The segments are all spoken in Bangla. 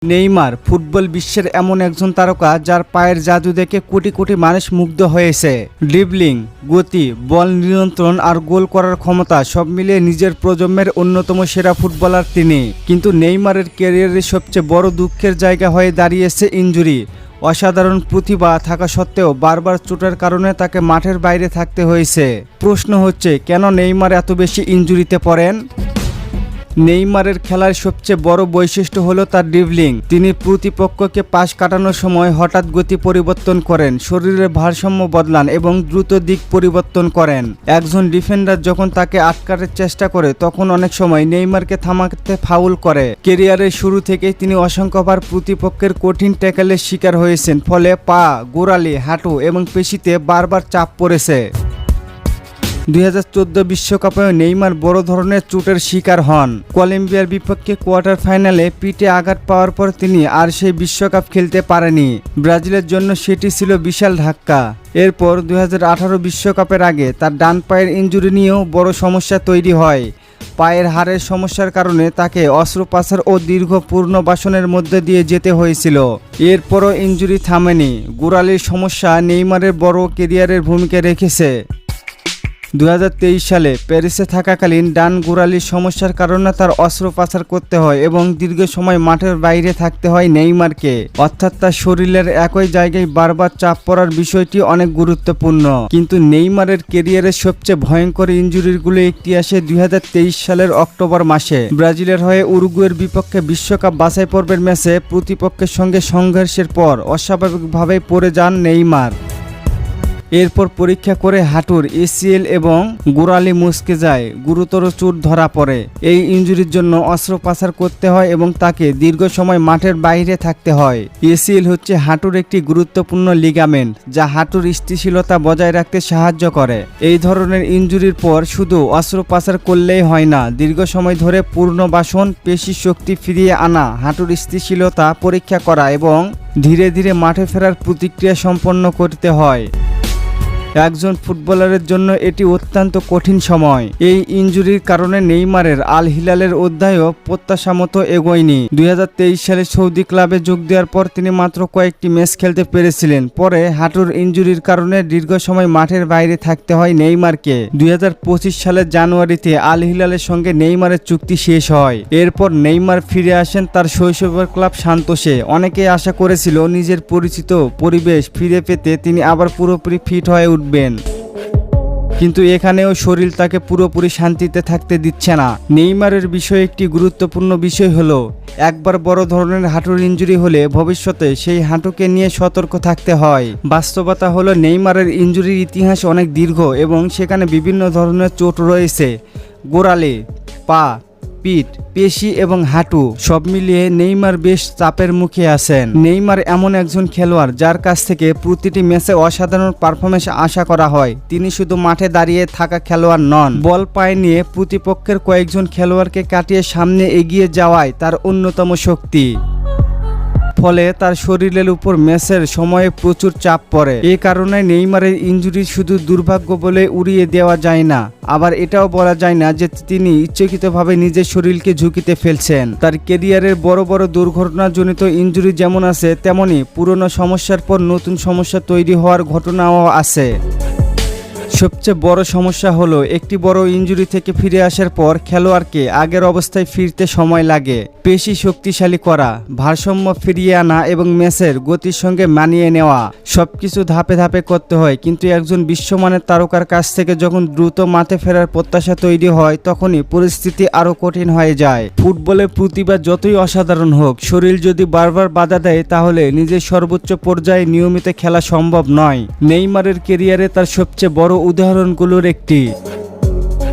নেইমার ফুটবল বিশ্বের এমন একজন তারকা যার পায়ের জাদু দেখে কোটি কোটি মানুষ মুগ্ধ হয়েছে। ড্রিবলিং, গতি, বল নিয়ন্ত্রণ আর গোল করার ক্ষমতা সব মিলিয়ে নিজের প্রজন্মের অন্যতম সেরা ফুটবলার তিনি। কিন্তু নেইমারের ক্যারিয়ারের সবচেয়ে বড় দুঃখের জায়গা হয়ে দাঁড়িয়েছে ইনজুরি। অসাধারণ প্রতিভা থাকা সত্ত্বেও বারবার চোটের কারণে তাকে মাঠের বাইরে থাকতে হয়েছে। প্রশ্ন হচ্ছে, কেন নেইমার এত বেশি ইনজুরিতে পড়েন? নেইমারের খেলার সবচেয়ে বড় বৈশিষ্ট্য হলো তার ড্রিবলিং। তিনি প্রতিপক্ষকে পাস কাটানোর সময় হঠাৎ গতি পরিবর্তন করেন, শরীরের ভারসাম্য বদলান এবং দ্রুত দিক পরিবর্তন করেন। একজন ডিফেন্ডার যখন তাকে আটকানোর চেষ্টা করে তখন অনেক সময় নেইমারকে থামাতে ফাউল করে। ক্যারিয়ারের শুরু থেকেই তিনি অসংখ্যবার প্রতিপক্ষের কঠিন ট্যাকেলের শিকার হয়েছেন, ফলে পা, গোড়ালি, হাঁটু এবং পেশিতে বারবার চাপ পড়েছে। 2014 বিশ্বকাপেও নেইমার বড় ধরনের চোটের শিকার হন। কলম্বিয়ার বিপক্ষে কোয়ার্টার ফাইনালে পিঠে আঘাত পাওয়ার পর তিনি আর সেই বিশ্বকাপ খেলতে পারেনি। ব্রাজিলের জন্য সেটি ছিল বিশাল ধাক্কা। এরপর 2018 বিশ্বকাপের আগে তার ডান পায়ের ইনজুরি নিয়েও বড় সমস্যা তৈরি হয়। পায়ের হাড়ের সমস্যার কারণে তাকে অস্ত্রোপচার ও দীর্ঘ পুনর্বাসনের মধ্যে দিয়ে যেতে হয়েছিল। এরপরও ইনজুরি থামেনি। গোড়ালির সমস্যা নেইমারের বড় ক্যারিয়ারের ভূমিকা রেখেছে। 2023 সালে প্যারিসে থাকাকালীন ডান গোড়ালির সমস্যার কারণে তার অস্ত্রোপচার করতে হয় এবং দীর্ঘ সময় মাঠের বাইরে থাকতে হয় নেইমারকে। অর্থাৎ তার শরীরের একই জায়গায় বারবার চাপ পড়ার বিষয়টি অনেক গুরুত্বপূর্ণ। কিন্তু নেইমারের ক্যারিয়ারের সবচেয়ে ভয়ঙ্কর ইনজুরিগুলো একটি আসে 2023 সালের অক্টোবর মাসে। ব্রাজিলের হয়ে উরুগুয়ের বিপক্ষে বিশ্বকাপ বাছাই পর্বের ম্যাচে প্রতিপক্ষের সঙ্গে সংঘর্ষের পর অস্বাভাবিকভাবে পড়ে যান নেইমার। এরপর পরীক্ষা করে হাঁটুর এসিএল এবং গোড়ালি মুচকে যায়, গুরুতর চোট ধরা পড়ে। এই ইনজুরির জন্য অস্ত্রোপচার করতে হয় এবং তাকে দীর্ঘ সময় মাঠের বাইরে থাকতে হয়। এসিএল হচ্ছে হাঁটুর একটি গুরুত্বপূর্ণ লিগামেন্ট যা হাঁটুর স্থিতিশীলতা বজায় রাখতে সাহায্য করে। এই ধরনের ইনজুরির পর শুধু অস্ত্রোপচার করলেই হয় না, দীর্ঘ সময় ধরে পুনর্বাসন, পেশি শক্তি ফিরিয়ে আনা, হাঁটুর স্থিতিশীলতা পরীক্ষা করা এবং ধীরে ধীরে মাঠে ফেরার প্রতিক্রিয়া সম্পন্ন করতে হয়। একজন ফুটবলারের জন্য এটি অত্যন্ত কঠিন সময়। এই ইনজুরির কারণে নেইমারের আল হিলালের অধ্যায়ও প্রত্যাশা মতো এগোয়নি। 2023 সালে সৌদি ক্লাবে যোগ দেওয়ার পর তিনি মাত্র কয়েকটি ম্যাচ খেলতে পেরেছিলেন। পরে হাঁটুর ইনজুরির কারণে দীর্ঘ সময় মাঠের বাইরে থাকতে হয় নেইমারকে। 2025 সালের জানুয়ারিতে আল হিলালের সঙ্গে নেইমারের চুক্তি শেষ হয়। এরপর নেইমার ফিরে আসেন তার শৈশবের ক্লাব সান্তোসে। অনেকেই আশা করেছিল নিজের পরিচিত পরিবেশ ফিরে পেতে তিনি আবার পুরোপুরি ফিট হয়ে উঠবেন, কিন্তু এখানেও শরীর তাকে পুরোপুরি শান্তিতে থাকতে দিচ্ছে না। নেইমারের বিষয়ে একটি গুরুত্বপূর্ণ বিষয় হলো, একবার বড় ধরনের হাঁটুর ইনজুরি হলে ভবিষ্যতে সেই হাঁটুকে নিয়ে সতর্ক থাকতে হয়। বাস্তবতা হলো নেইমারের ইনজুরির ইতিহাস অনেক দীর্ঘ এবং সেখানে বিভিন্ন ধরনের চোট রয়েছে। গোড়ালি, পা, পিঠ, পেশি এবং হাঁটু সব মিলিয়ে নেইমার বেশ চাপের মুখে আছেন। নেইমার এমন একজন খেলোয়াড় যার কাছ থেকে প্রতিটি ম্যাচে অসাধারণ পারফরমেন্স আশা করা হয়। তিনি শুধু মাঠে দাঁড়িয়ে থাকা খেলোয়াড় নন, বল পায়ে নিয়ে প্রতিপক্ষের কয়েকজন খেলোয়াড়কে কাটিয়ে সামনে এগিয়ে যাওয়াই তার অন্যতম শক্তি। ফলে তার শরীরের উপর ম্যাচের সময়ে প্রচুর চাপ পড়ে। এই কারণে নেইমারের ইনজুরি শুধু দুর্ভাগ্য বলে উড়িয়ে দেওয়া যায় না, আবার এটাও বলা যায় না যে তিনি ইচ্ছাকৃতভাবে নিজের শরীরকে ঝুঁকিতে ফেলছেন। তার ক্যারিয়ারের বড় বড় দুর্ঘটনাজনিত ইনজুরি যেমন আছে, তেমনি পুরনো সমস্যার পর নতুন সমস্যা তৈরি হওয়ার ঘটনাও আছে। সবচেয়ে বড় সমস্যা হলো, একটি বড় ইনজুরি থেকে ফিরে আসার পর খেলোয়াড়কে আগের অবস্থায় ফিরতে সময় লাগে। পেশি শক্তিশালী করা, ভারসাম্য ফিরিয়ে আনা এবং ম্যাচের গতির সঙ্গে মানিয়ে নেওয়া সবকিছু ধাপে ধাপে করতে হয়। কিন্তু একজন বিশ্বমানের তারকার কাছ থেকে যখন দ্রুত মাঠে ফেরার প্রত্যাশা তৈরি হয়, তখনই পরিস্থিতি আরও কঠিন হয়ে যায়। ফুটবলের প্রতিভা যতই অসাধারণ হোক, শরীর যদি বারবার বাধা দেয় তাহলে নিজের সর্বোচ্চ পর্যায়ে নিয়মিত খেলা সম্ভব নয়। নেইমারের ক্যারিয়ারে তার সবচেয়ে বড় উদাহরণগুলোর একটি।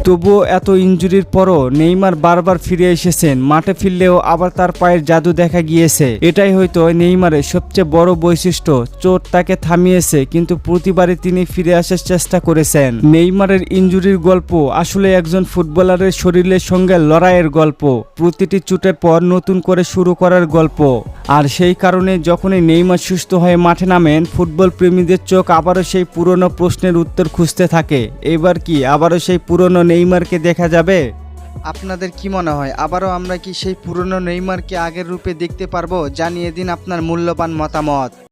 তবুও এত ইনজুরির পরও নেইমার বারবার ফিরে এসেছেন। মাঠে ফিরলেও আবার তার পায়ের জাদু দেখা গিয়েছে। এটাই হয়তো নেইমারের সবচেয়ে বড় বৈশিষ্ট্য। চোট তাকে থামিয়েছে, কিন্তু প্রতিবারই তিনি ফিরে আসার চেষ্টা করেছেন। নেইমারের ইনজুরির গল্প আসলে একজন ফুটবলারের শরীরের সঙ্গে লড়াইয়ের গল্প, প্রতিটি চোটের পর নতুন করে শুরু করার গল্প। আর সেই কারণে যখনই নেইমার সুস্থ হয়ে মাঠে নামেন, ফুটবল প্রেমীদের চোখ আবারও সেই পুরনো প্রশ্নের উত্তর খুঁজতে থাকে। এবার কি আবারও সেই পুরনো নেইমারকে দেখা যাবে? আপনাদের কি মনে হয় আবারও আমরা কি সেই পুরনো নেইমারকে আগের রূপে দেখতে পারবো? জানিয়ে দিন আপনার মূল্যবান মতামত।